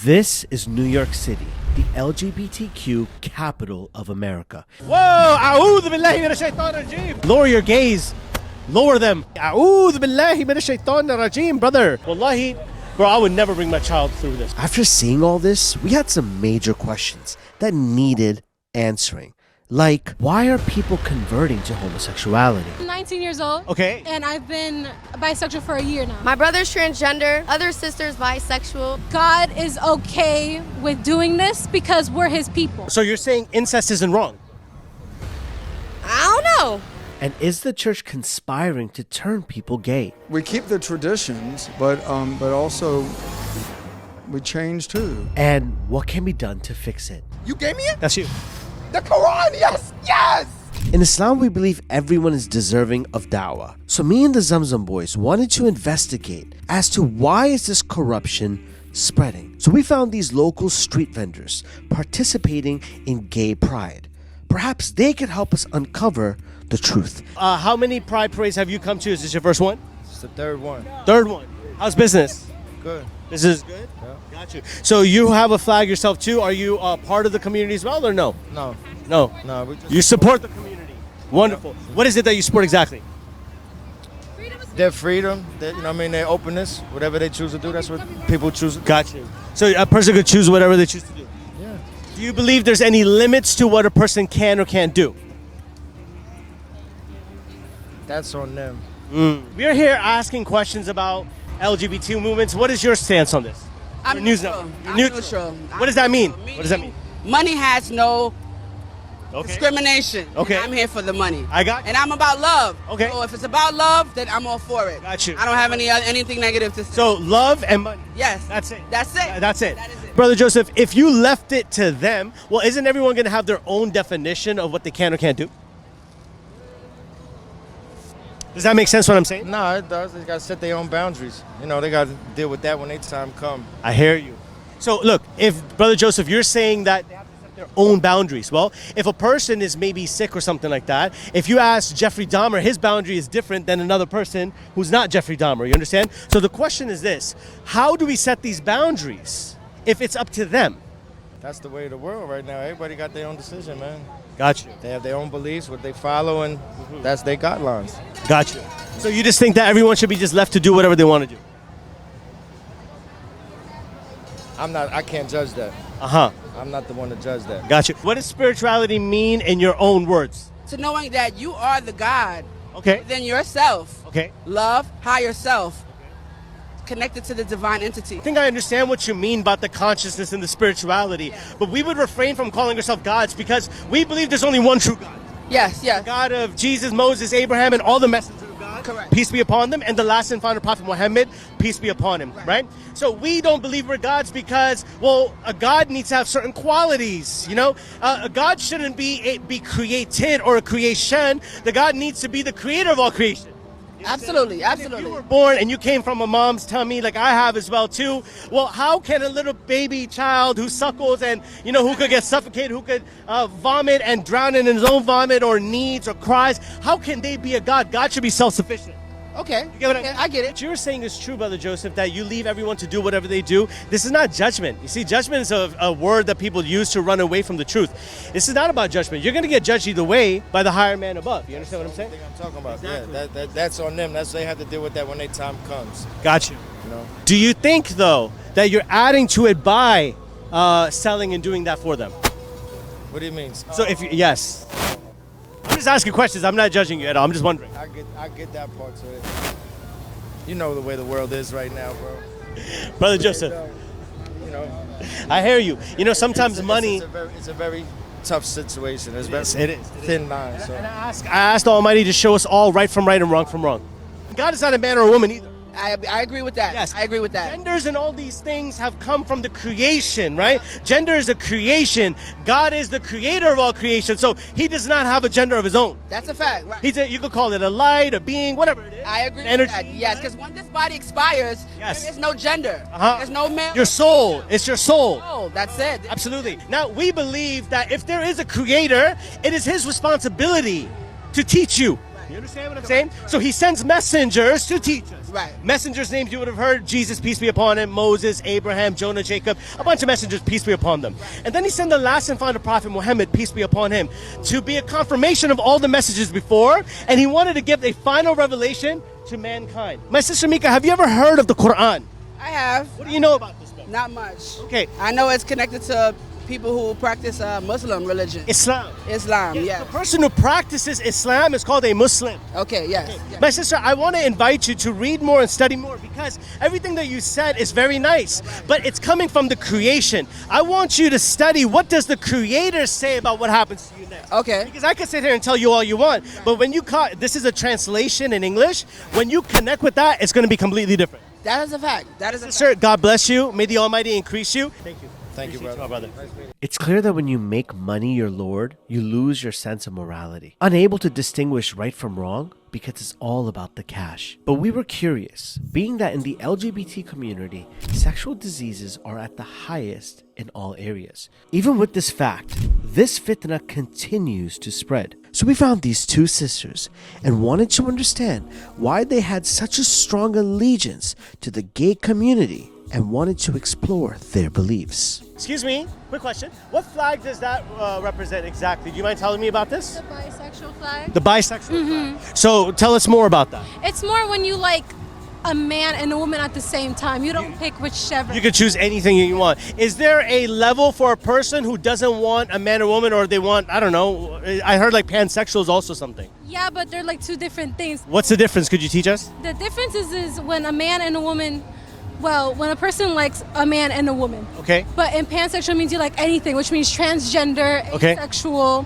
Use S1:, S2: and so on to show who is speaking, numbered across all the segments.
S1: This is New York City, the LGBTQ capital of America.
S2: Whoa! A'udhu billahi minash shaitanir rajeem. Lower your gaze. Lower them. A'udhu billahi minash shaitanir rajeem, brother. Wallahi, bro, I would never bring my child through this.
S1: After seeing all this, we had some major questions that needed answering. Like, why are people converting to homosexuality?
S3: I'm 19 years old.
S2: Okay.
S3: And I've been bisexual for a year now.
S4: My brother's transgender, other sister's bisexual.
S3: God is okay with doing this because we're his people.
S2: So you're saying incest isn't wrong?
S4: I don't know.
S1: And is the church conspiring to turn people gay?
S5: We keep the traditions, but also we change too.
S1: And what can be done to fix it?
S6: You gave me it?
S2: That's you.
S6: The Quran, yes, yes!
S1: In Islam, we believe everyone is deserving of Dawah. So me and the Zamzam boys wanted to investigate as to why is this corruption spreading. So we found these local street vendors participating in gay pride. Perhaps they could help us uncover the truth.
S2: How many pride parades have you come to? Is this your first one?
S7: It's the third one.
S2: Third one. How's business?
S7: Good.
S2: This is good?
S7: Yeah.
S2: Got you. So you have a flag yourself too. Are you part of the community as well or no?
S7: No.
S2: No.
S7: No. We just
S2: You support the community. Wonderful. What is it that you support exactly?
S7: their freedom, their, you know what I mean, their openness, whatever they choose to do, that's what people choose to do.
S2: Got you. So a person could choose whatever they choose to do.
S7: Yeah.
S2: Do you believe there's any limits to what a person can or can't do?
S7: That's on them.
S2: We're here asking questions about LGBT movements. What is your stance on this?
S8: I'm
S2: Your news
S8: neutral.
S2: network. You're
S8: I'm
S2: neutral.
S8: neutral.
S2: What does that mean? What does that mean?
S8: Money has no
S2: Okay.
S8: discrimination.
S2: Okay.
S8: And I'm here for the money.
S2: I got you.
S8: And I'm about love.
S2: Okay.
S8: So if it's about love, then I'm all for it.
S2: Got you.
S8: I don't have anything negative to say.
S2: So love and money.
S8: yes.
S2: That's it.
S8: That's it.
S2: That's it.
S8: That is it.
S2: Brother Joseph, if you left it to them, well, isn't everyone going to have their own definition of what they can or can't do? Does that make sense what I'm saying?
S7: No, it does. They got to set their own boundaries. You know, they got to deal with that when their time come.
S2: I hear you. So look, if Brother Joseph, you're saying that they have to set their own boundaries. Well, if a person is maybe sick or something like that, if you ask Jeffrey Dahmer, his boundary is different than another person who's not Jeffrey Dahmer. You understand? So the question is this: how do we set these boundaries if it's up to them?
S7: That's the way of the world right now. Everybody got their own decision, man.
S2: Got you.
S7: They have their own beliefs, what they follow, and that's their guidelines.
S2: Got you. So you just think that everyone should be just left to do whatever they want to do?
S7: I can't judge that.
S2: Uh-huh.
S7: I'm not the one to judge that.
S2: Got you. What does spirituality mean in your own words?
S8: To knowing that you are the God
S2: Okay.
S8: within yourself.
S2: Okay.
S8: Love, higher self. Connected to the divine entity.
S2: I think I understand what you mean about the consciousness and the spirituality, but we would refrain from calling ourselves gods because we believe there's only one true God.
S8: Yes, yes.
S2: The God of Jesus, Moses, Abraham, and all the messengers of God.
S8: Correct.
S2: Peace be upon them, and the last and final prophet Muhammad, peace be upon him, right? So we don't believe we're gods because, well, a God needs to have certain qualities, you know? A God shouldn't be created or a creation. The God needs to be the creator of all creation.
S8: Absolutely,
S2: If
S8: absolutely.
S2: you were born and you came from a mom's tummy like I have as well too, well, how can a little baby child who suckles and, you know, who could get suffocated, who could vomit and drown in his own vomit or needs or cries, how can they be a God? God should be self-sufficient.
S8: Okay.
S2: You get what
S8: I get it.
S2: What you're saying is true, Brother Joseph, that you leave everyone to do whatever they do. This is not judgment. You see, judgment is a word that people use to run away from the truth. This is not about judgment. You're going to get judged either way by the higher man above. You understand what I'm saying?
S7: I think I'm talking about.
S2: Exactly.
S7: Yeah, that's on them. They have to deal with that when their time comes.
S2: Got you.
S7: You know.
S2: Do you think, though, that you're adding to it by selling and doing that for them?
S7: What do you mean?
S2: So if you, yes. I'm just asking questions. I'm not judging you at all. I'm just wondering.
S7: I get that part to it. You know the way the world is right now, bro.
S2: Brother Joseph,
S7: You know,
S2: I hear you. You know, sometimes
S7: it's
S2: money...
S7: it's a very tough situation. It's very
S2: It is.
S7: thin line. So.
S2: And I asked the Almighty to show us all right from right and wrong from wrong. God is not a man or a woman either.
S8: I agree with that.
S2: Yes.
S8: I agree with that.
S2: Genders and all these things have come from the creation, right? Gender is a creation. God is the creator of all creation, so he does not have a gender of his own.
S8: That's a fact. Right.
S2: You could call it a light, a being, whatever it is.
S8: I agree
S2: Energy,
S8: with that. Yes, because when this body expires,
S2: Yes.
S8: there is no gender.
S2: Uh-huh.
S8: There's no male.
S2: Your soul. It's your soul.
S8: Oh, that's it.
S2: Absolutely. Now, we believe that if there is a creator, it is his responsibility to teach you. You understand what I'm saying? So he sends messengers to teach us.
S8: Right.
S2: Messengers' names you would have heard: Jesus, peace be upon him; Moses, Abraham, Jonah, Jacob. A bunch of messengers, peace be upon them. And then he sent the last and final prophet, Muhammad, peace be upon him, to be a confirmation of all the messages before. And he wanted to give a final revelation to mankind. My sister Mika, have you ever heard of the Quran?
S8: I have.
S2: What do you know about this book?
S8: Not much.
S2: Okay.
S8: I know it's connected to people who practice Muslim religion.
S2: Islam.
S8: Islam,
S2: The person who practices Islam is called a Muslim.
S8: Okay, yes. yes.
S2: My sister, I want to invite you to read more and study more, because everything that you said is very nice, but it's coming from the creation. I want you to study, what does the Creator say about what happens to you next?
S8: Okay.
S2: Because I could sit here and tell you all you want, but when you this is a translation in English, when you connect with that, it's going to be completely different.
S8: That is a fact. That is a
S2: Sister,
S8: fact.
S2: God bless you. May the Almighty increase you. Thank you.
S7: Thank you,
S2: Appreciate
S7: brother.
S2: my brother.
S1: It's clear that when you make money your Lord, you lose your sense of morality, unable to distinguish right from wrong because it's all about the cash. But we were curious, being that in the LGBT community, sexual diseases are at the highest in all areas. Even with this fact, this fitna continues to spread. So we found these two sisters and wanted to understand why they had such a strong allegiance to the gay community and wanted to explore their beliefs.
S2: Excuse me, quick question. What flag does that represent exactly? Do you mind telling me about this?
S3: The bisexual flag.
S2: The bisexual flag. So tell us more about that.
S3: It's more when you like a man and a woman at the same time. You don't pick whichever.
S2: You could choose anything you want. Is there a level for a person who doesn't want a man or woman, or they want, I don't know, I heard like pansexual is also something.
S3: Yeah, but they're like two different things.
S2: What's the difference? Could you teach us?
S3: The difference is when a man and a woman, well, when a person likes a man and a woman.
S2: Okay.
S3: But in pansexual means you like anything, which means transgender,
S2: Okay.
S3: asexual,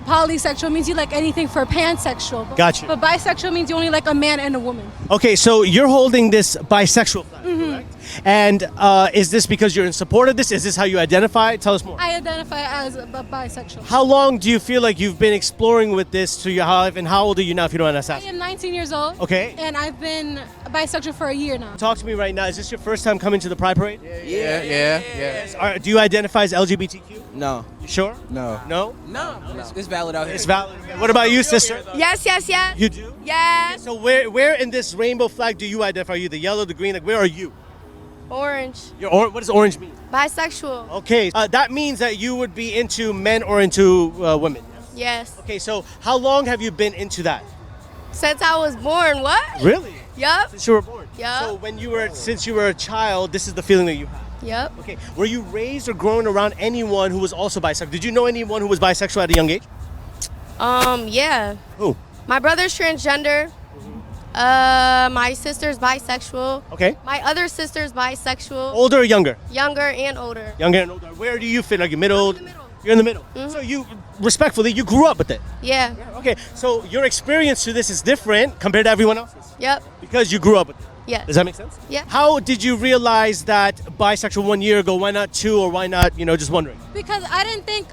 S3: polysexual means you like anything for pansexual.
S2: Gotcha.
S3: But bisexual means you only like a man and a woman.
S2: Okay, so you're holding this bisexual flag, correct? And is this because you're in support of this? Is this how you identify? Tell us more.
S3: I identify as a bisexual.
S2: How long do you feel like you've been exploring with this through your life, and how old are you now, if you don't mind us
S3: I
S2: asking?
S3: am 19 years old.
S2: Okay.
S3: And I've been bisexual for a year now.
S2: Talk to me right now. Is this your first time coming to the Pride Parade?
S7: Yeah.
S2: Do you identify as LGBTQ?
S9: No.
S2: You sure?
S9: No.
S2: No?
S8: No, it's valid out here.
S2: It's valid. What about you, sister?
S4: Yes, yes, yes.
S2: You do?
S4: Yes.
S2: So where in this rainbow flag do you identify? Are you the yellow, the green? Like, where are you?
S4: Orange.
S2: What does orange mean?
S4: Bisexual.
S2: Okay, that means that you would be into men or into women.
S4: Yes.
S2: Okay, so how long have you been into that?
S4: Since I was born, what?
S2: Really?
S4: Yup.
S2: Since you were born?
S4: Yup.
S2: So since you were a child, this is the feeling that you have?
S4: Yup.
S2: Okay, were you raised or grown around anyone who was also bisexual? Did you know anyone who was bisexual at a young age?
S4: Yeah.
S2: Who?
S4: My brother's transgender. My sister's bisexual.
S2: Okay.
S4: My other sister's bisexual.
S2: Older or younger?
S4: Younger and older.
S2: Younger and older. Where do you fit? Like, you middle?
S4: I'm in the middle.
S2: You're in the middle. So you, respectfully, you grew up with it.
S4: Yeah.
S2: Okay, so your experience to this is different compared to everyone else's
S4: Yep.
S2: because you grew up with it.
S4: Yes.
S2: Does that make sense?
S4: Yeah.
S2: How did you realize that bisexual 1 year ago? Why not 2, or why not, just wondering?
S3: Because I didn't think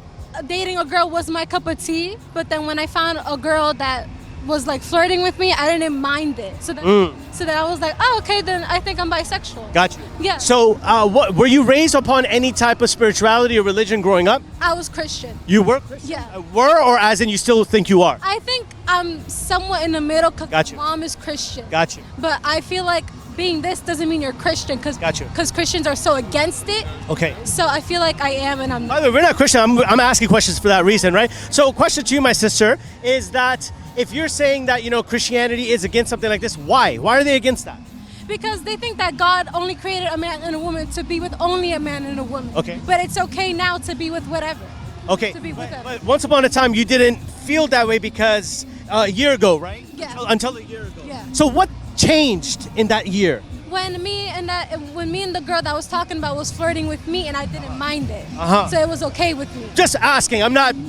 S3: dating a girl was my cup of tea. But then when I found a girl that was like flirting with me, I didn't mind it. So then I was like, oh, okay, then I think I'm bisexual.
S2: Got you.
S3: Yeah.
S2: So, what were you raised upon any type of spirituality or religion growing up?
S3: I was Christian.
S2: You were Christian?
S3: Yeah.
S2: Were, or as in you still think you are?
S3: I think I'm somewhat in the middle because
S2: Gotcha.
S3: my mom is Christian.
S2: Got you.
S3: But I feel like being this doesn't mean you're Christian because
S2: Gotcha.
S3: Christians are so against it.
S2: Okay.
S3: So I feel like I am and I'm
S2: By
S3: not.
S2: the way, we're not Christian. I'm asking questions for that reason, right? So, question to you, my sister, is that if you're saying that, Christianity is against something like this, why? Why are they against that?
S3: Because they think that God only created a man and a woman to be with only a man and a woman.
S2: Okay.
S3: But it's okay now to be with whatever.
S2: Okay.
S3: To be with them.
S2: But once upon a time, you didn't feel that way because a year ago, right?
S3: Yeah.
S2: Until a year ago.
S3: Yeah.
S2: So what changed in that year?
S3: When me and the girl that I was talking about was flirting with me and I didn't mind it.
S2: Uh-huh.
S3: So it was okay with me.
S2: Just asking.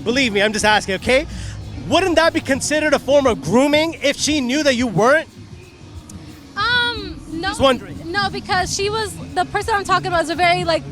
S2: Believe me, I'm just asking, okay? Wouldn't that be considered a form of grooming if she knew that you weren't?
S3: No.
S2: Just wondering.
S3: No, because she was the person I'm talking about is a very like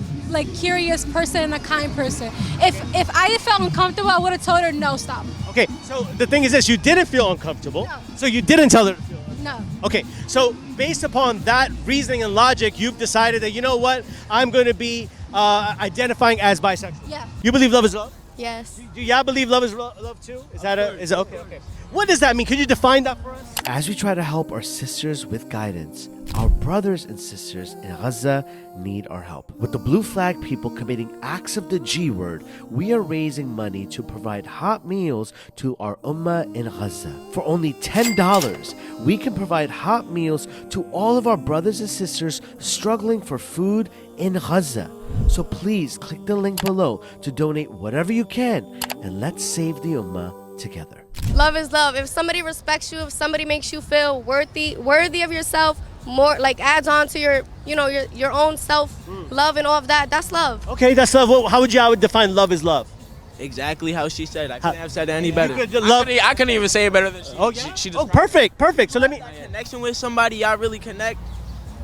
S3: curious person and a kind person. If I felt uncomfortable, I would have told her no, stop.
S2: Okay, so the thing is this, you didn't feel uncomfortable,
S3: No.
S2: so you didn't tell her to feel
S3: No.
S2: Okay, so based upon that reasoning and logic, you've decided that, you know what, I'm going to be identifying as bisexual.
S3: Yeah.
S2: You believe love is love?
S4: Yes.
S2: Do y'all believe love is love too? Is that is it okay? Okay. What does that mean? Can you define that for us?
S1: As we try to help our sisters with guidance, our brothers and sisters in Gaza need our help. With the Blue Flag people committing acts of the G word, we are raising money to provide hot meals to our ummah in Gaza. For only $10, we can provide hot meals to all of our brothers and sisters struggling for food in Gaza. So please click the link below to donate whatever you can, and let's save the ummah together.
S4: Love is love. If somebody respects you, if somebody makes you feel worthy of yourself, more like adds on to your, your own self love and all of that, that's love.
S2: Okay, that's love. How would you define love is love?
S9: Exactly how she said. I couldn't have said it any better.
S2: Love.
S9: I couldn't even say it better than she.
S2: Oh,
S9: She
S2: perfect. So let me.
S9: connection with somebody, y'all really connect.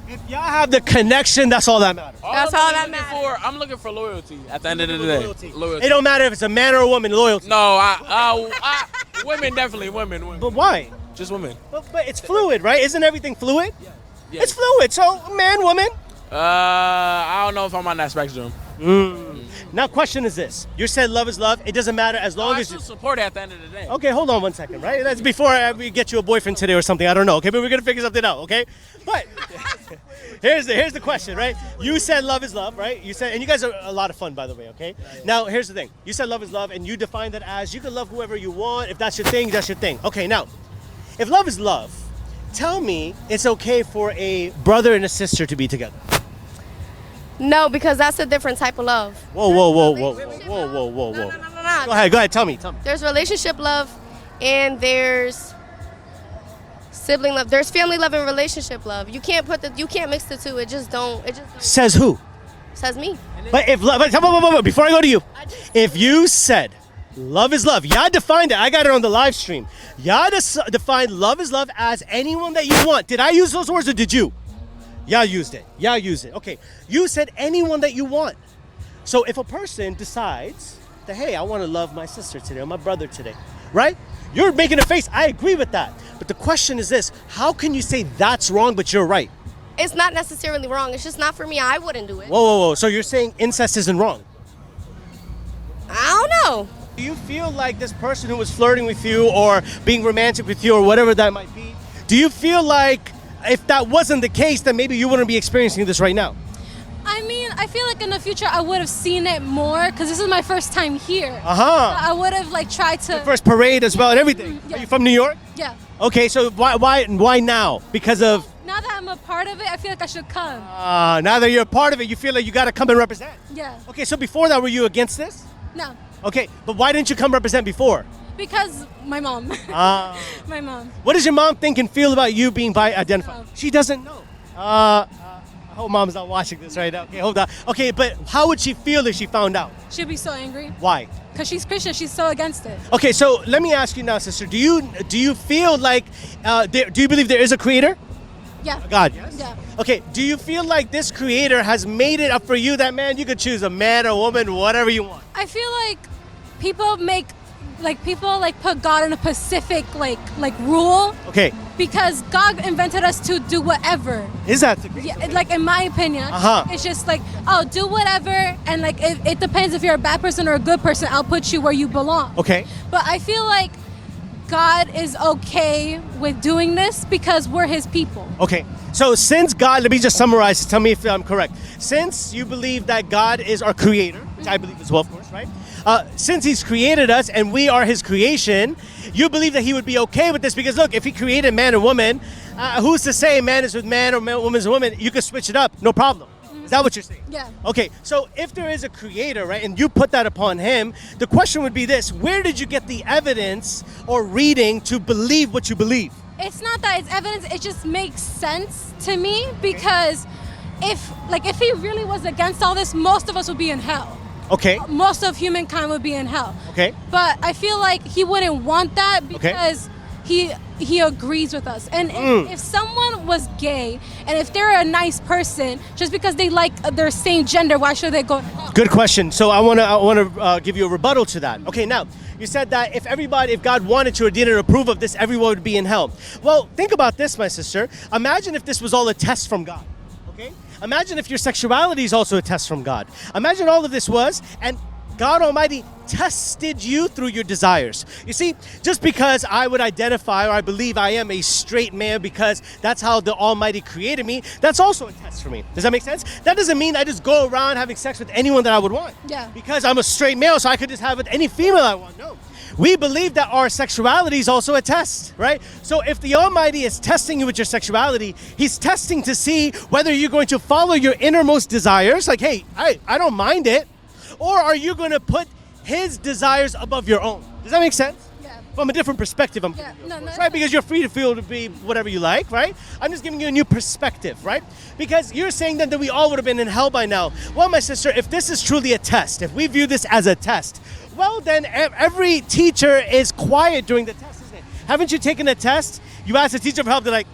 S2: If y'all have the connection, that's all that matters.
S4: That's all that matters.
S9: I'm looking for loyalty at the end of the day. Loyalty.
S2: It don't matter if it's a man or a woman. Loyalty.
S9: No, women definitely women.
S2: But why?
S9: Just women.
S2: But it's fluid, right? Isn't everything fluid?
S9: Yeah.
S2: It's fluid. So man, woman.
S9: I don't know if I'm on that spectrum.
S2: Now, question is this: you said love is love. It doesn't matter as long
S9: I
S2: as
S9: still
S2: you.
S9: support it at the end of the day.
S2: Okay, hold on 1 second, right? That's before we get you a boyfriend today or something. I don't know. Okay, but we're gonna figure something out. Okay, but here's the question, right? You said love is love, right? You said, and you guys are a lot of fun, by the way. Okay. Now, here's the thing: you said love is love, and you defined that as you can love whoever you want. If that's your thing, that's your thing. Okay, now, if love is love, tell me it's okay for a brother and a sister to be together.
S4: No, because that's a different type of love.
S2: Whoa.
S4: No.
S2: Go ahead. Tell me.
S4: There's relationship love, and there's sibling love. There's family love and relationship love. You can't mix the two. It just don't.
S2: Says who?
S4: Says me.
S2: But before I go to you, if you said love is love, y'all defined it. I got it on the live stream. Y'all defined love is love as anyone that you want. Did I use those words or did you? Y'all used it. Okay. You said anyone that you want. So if a person decides that, hey, I want to love my sister today or my brother today, right? You're making a face. I agree with that. But the question is this: how can you say that's wrong but you're right?
S4: It's not necessarily wrong. It's just not for me. I wouldn't do it.
S2: Whoa. So you're saying incest isn't wrong?
S4: I don't know.
S2: Do you feel like this person who was flirting with you or being romantic with you or whatever that might be, do you feel like if that wasn't the case, then maybe you wouldn't be experiencing this right now?
S3: I mean, I feel like in the future I would have seen it more because this is my first time here.
S2: Uh-huh.
S3: I would have tried to.
S2: The first parade as well and everything.
S3: Yeah.
S2: Are you from New York?
S3: Yeah.
S2: Okay, so why now? Because of
S3: Now that I'm a part of it, I feel like I should come.
S2: now that you're a part of it, you feel like you got to come and represent.
S3: Yeah.
S2: Okay, so before that, were you against this?
S3: No.
S2: Okay, but why didn't you come represent before?
S3: Because my mom. My mom.
S2: What does your mom think and feel about you being identified?
S3: No.
S2: She doesn't know. I hope mom's not watching this right now. Okay, hold on. Okay, but how would she feel if she found out?
S3: She'd be so angry.
S2: Why?
S3: Because she's Christian. She's so against it.
S2: Okay, so let me ask you now, sister. Do you feel like do you believe there is a creator?
S3: Yeah.
S2: God. Yes.
S3: Yeah.
S2: Okay, do you feel like this creator has made it up for you that, man, you could choose a man or woman, whatever you want?
S3: I feel like people put God in a specific rule.
S2: Okay.
S3: Because God invented us to do whatever.
S2: Is that the case?
S3: Yeah,
S2: Okay.
S3: in my opinion, It's just do whatever, and it depends if you're a bad person or a good person. I'll put you where you belong.
S2: Okay.
S3: But I feel like God is okay with doing this because we're His people.
S2: Okay. So since God, let me just summarize. Tell me if I'm correct. Since you believe that God is our creator, which I believe as well, of course, right? Since He's created us and we are His creation, you believe that He would be okay with this because, look, if He created man and woman, who's to say man is with man or woman is with woman? You can switch it up, no problem. Is that what you're saying?
S3: Yeah.
S2: Okay, so if there is a creator, right, and you put that upon Him, the question would be this: where did you get the evidence or reading to believe what you believe?
S3: It's not that it's evidence, it just makes sense to me because if He really was against all this, most of us would be in hell.
S2: Okay.
S3: Most of humankind would be in hell.
S2: Okay.
S3: But I feel like He wouldn't want that because he agrees with us. And if someone was gay and if they're a nice person, just because they like their same gender, why should they go to hell?
S2: Good question. So I want to give you a rebuttal to that. Okay, now you said that if God wanted to or didn't approve of this, everyone would be in hell. Well, think about this, my sister. Imagine if this was all a test from God. Okay? Imagine if your sexuality is also a test from God. Imagine all of this was, and God Almighty tested you through your desires. You see, just because I would identify or I believe I am a straight man because that's how the Almighty created me, that's also a test for me. Does that make sense? That doesn't mean I just go around having sex with anyone that I would want.
S3: Yeah.
S2: Because I'm a straight male, so I could just have with any female I want. No. We believe that our sexuality is also a test, right? So if the Almighty is testing you with your sexuality, He's testing to see whether you're going to follow your innermost desires, like, hey, I don't mind it, or are you going to put His desires above your own? Does that make sense?
S3: Yeah.
S2: From a different perspective, I'm
S3: Yeah.
S2: giving you,
S3: No,
S2: of course,
S3: no,
S2: right? Because you're free to feel to be whatever you like, right? I'm just giving you a new perspective, right? Because you're saying then that we all would have been in hell by now. Well, my sister, if this is truly a test, if we view this as a test, well, then every teacher is quiet during the test, isn't it? Haven't you taken a test? You ask the teacher for help, they're like,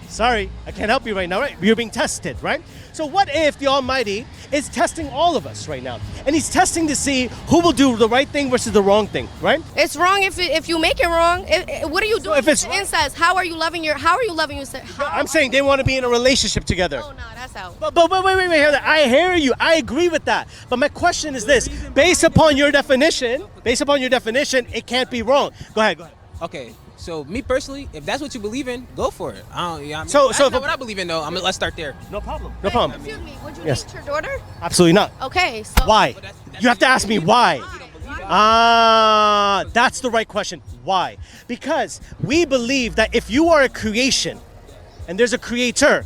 S2: sorry, I can't help you right now, right? You're being tested, right? So what if the Almighty is testing all of us right now? And He's testing to see who will do the right thing versus the wrong thing, right?
S4: It's wrong if you make it wrong. What are you doing?
S2: if it's
S4: with
S2: wrong-
S4: incest? How are you loving yourself?
S2: I'm saying they want to be in a relationship together.
S4: Oh no, that's out.
S2: But wait, Heather, I hear you. I agree with that. But my question is this: based upon your definition, it can't be wrong. Go ahead.
S10: Okay, so me personally, if that's what you believe in, go for it. I don't, yeah, I mean,
S2: So
S10: that's
S2: if
S10: not what I believe in though. Let's start there.
S2: No problem. No problem.
S4: Excuse me. Would you
S2: Yes.
S4: date your daughter?
S2: Absolutely not.
S4: Okay. So
S2: Why? You have to ask me why. That's the right question. Why? Because we believe that if you are a creation and there's a creator,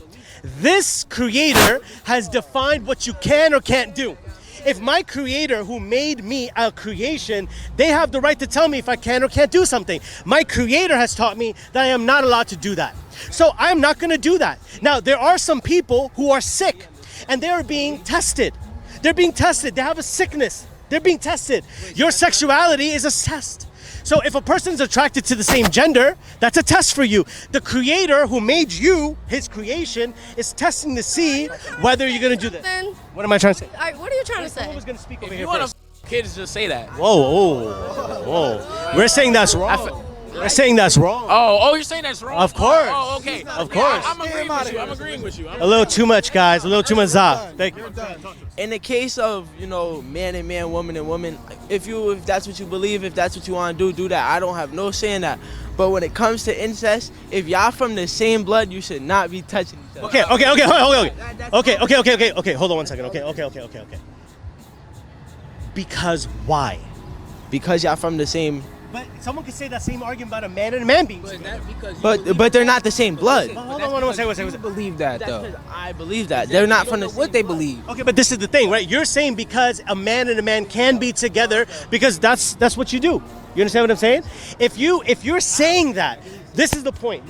S2: this creator has defined what you can or can't do. If my creator who made me a creation, they have the right to tell me if I can or can't do something. My creator has taught me that I am not allowed to do that. So I'm not going to do that. Now, there are some people who are sick and they are being tested. They're being tested. They have a sickness. They're being tested. Your sexuality is a test. So if a person's attracted to the same gender, that's a test for you. The creator who made you, his creation, is testing to see whether you're going to do this.
S4: Then,
S2: What am I trying to say?
S4: all right, what are you trying to say?
S2: Who was going to speak over
S9: If
S2: here
S9: you want
S2: first?
S9: to kids, just say that.
S2: Whoa. We're saying that's wrong. We're saying that's wrong.
S9: Oh, you're saying that's wrong?
S2: Of course.
S9: Oh, okay.
S2: Of course.
S9: I'm agreeing with you.
S2: A little too much, guys. A little too much za. Thank you.
S11: In the case of, man and man, woman and woman, if that's what you believe, if that's what you want to do that. I don't have no say in that. But when it comes to incest, if y'all from the same blood, you should not be touching each other.
S2: Okay. Hold on one second. Okay. Because why?
S11: Because y'all from the same.
S2: But someone could say that same argument about a man and a man being together.
S11: But they're not the same blood.
S2: Hold on one second.
S10: You believe that
S11: That's
S10: though.
S11: 'cause I believe that. They're not from the same
S10: What they
S11: blood.
S10: believe.
S2: Okay, but this is the thing, right? You're saying because a man and a man can be together because that's what you do. You understand what I'm saying? If you're saying that, this is the point.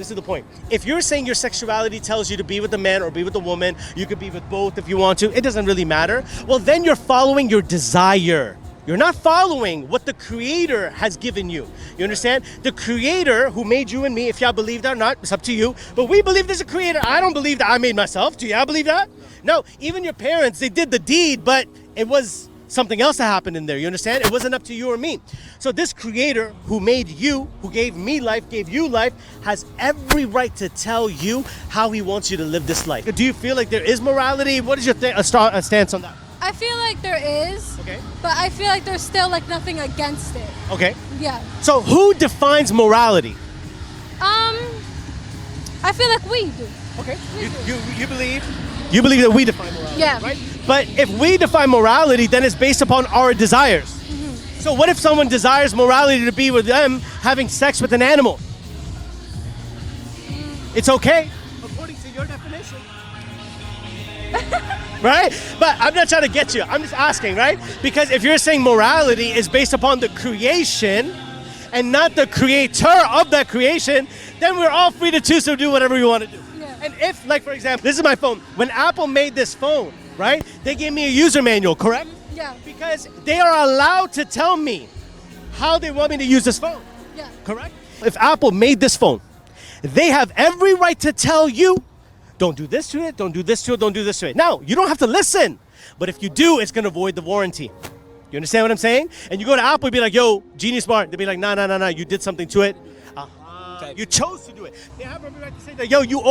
S2: If you're saying your sexuality tells you to be with a man or be with a woman, you could be with both if you want to. It doesn't really matter. Well, then you're following your desire. You're not following what the Creator has given you. You understand? The Creator who made you and me, if y'all believe that or not, it's up to you. But we believe there's a Creator. I don't believe that I made myself. Do y'all believe that? No, even your parents, they did the deed, but it was something else that happened in there. You understand? It wasn't up to you or me. So this Creator who made you, who gave me life, gave you life, has every right to tell you how He wants you to live this life. Do you feel like there is morality? What is your stance on that?
S3: I feel like there is.
S2: Okay.
S3: But I feel like there's still like nothing against it.
S2: Okay.
S3: Yeah.
S2: So who defines morality?
S3: I feel like we do.
S2: Okay. You believe? You believe that we define morality,
S3: Yeah.
S2: right? But if we define morality, then it's based upon our desires. So what if someone desires morality to be with them having sex with an animal? It's okay, according to your definition. Right? But I'm not trying to get you. I'm just asking, right? Because if you're saying morality is based upon the creation and not the creator of that creation, then we're all free to choose to do whatever we want to do.
S3: Yeah.
S2: And if, like, for example, this is my phone. When Apple made this phone, right, they gave me a user manual, correct?
S3: Yeah.
S2: Because they are allowed to tell me how they want me to use this phone,
S3: Yeah.
S2: correct? If Apple made this phone, they have every right to tell you, don't do this to it, don't do this to it, don't do this to it. Now, you don't have to listen, but if you do, it's going to void the warranty. You understand what I'm saying? And you go to Apple and be like, yo, Genius Smart. They'll be like, nah, you did something to it. You chose to do it. They have every right to say that, yo, you